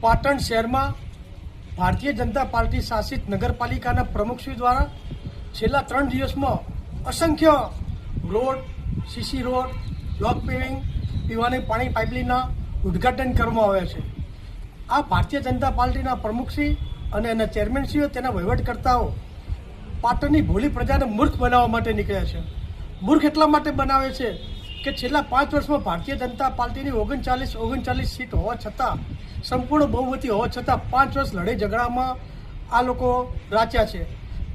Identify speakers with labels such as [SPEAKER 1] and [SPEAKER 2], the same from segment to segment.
[SPEAKER 1] પાટણ શહેરમાં ભારતીય જનતા પાર્ટી શાસિત નગરપાલિકાના પ્રમુખશ્રી દ્વારા છેલ્લા 3 દિવસમાં અસંખ્ય road, CC road, block paving, પીવાની પાણી પાઇપલાઇનના ઉદ્ઘાટન કરવામાં આવ્યા છે. આ ભારતીય જનતા પાર્ટીના પ્રમુખશ્રી અને એના ચેરમેનશ્રીઓ તેના વહીવટકર્તાઓ પાટણની ભોળી પ્રજાને મૂર્ખ બનાવવા માટે નીકળ્યા છે. મૂર્ખ એટલા માટે બનાવે છે કે છેલ્લા 5 વર્ષમાં ભારતીય જનતા પાર્ટીની 39 સીટ હોવા છતાં, સંપૂર્ણ બહુમતી હોવા છતાં 5 વર્ષ લડાઈ ઝઘડામાં આ લોકો રાચ્યા છે.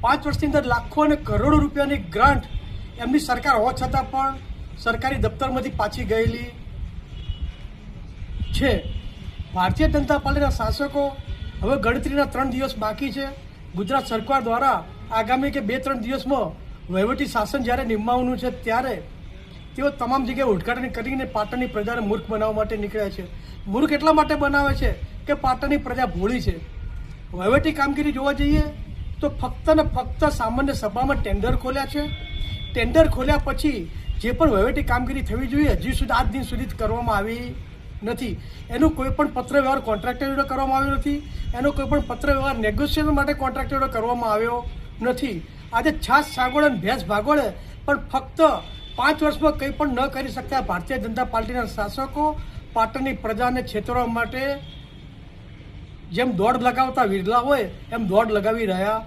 [SPEAKER 1] 5 વર્ષની અંદર લાખો અને કરોડો રૂપિયાની ગ્રાન્ટ એમની સરકાર હોવા છતાં પણ સરકારી દફતરમાંથી પાછી ગયેલી છે. ભારતીય જનતા પાર્ટીના શાસકો હવે ગણતરીના 3 દિવસ બાકી છે. ગુજરાત સરકાર દ્વારા આગામી કે 2-3 દિવસમાં વહીવટી શાસન જ્યારે નિમવાનું છે ત્યારે તેઓ તમામ જગ્યાએ ઉદ્ઘાટન કરીને પાટણની પ્રજાને મૂર્ખ બનાવવા માટે નીકળ્યા છે. મૂર્ખ એટલા માટે બનાવે છે કે પાટણની પ્રજા ભોળી છે. વહીવટી કામગીરી જોવા જઈએ તો ફક્ત ને ફક્ત સામાન્ય સભામાં ટેન્ડર ખોલ્યા છે. ટેન્ડર ખોલ્યા પછી જે પણ વહીવટી કામગીરી થવી જોઈએ હજી સુધી આજ દિન સુધી કરવામાં આવી નથી. એનું કોઈ પણ પત્ર વ્યવહાર કોન્ટ્રાક્ટર જોડે કરવામાં આવ્યો નથી. એનો કોઈ પણ પત્ર વ્યવહાર નેગોશિએશન માટે કોન્ટ્રાક્ટર જોડે કરવામાં આવ્યો નથી. આજે છાસ સાગોળે અને ભેંસ ભાગોળે પણ ફક્ત 5 વર્ષમાં કંઈ પણ ન કરી શકતા ભારતીય જનતા પાર્ટીના શાસકો પાટણની પ્રજાને છેતરવા માટે જેમ દોડ લગાવતા વિરલા હોય એમ દોડ લગાવી રહ્યા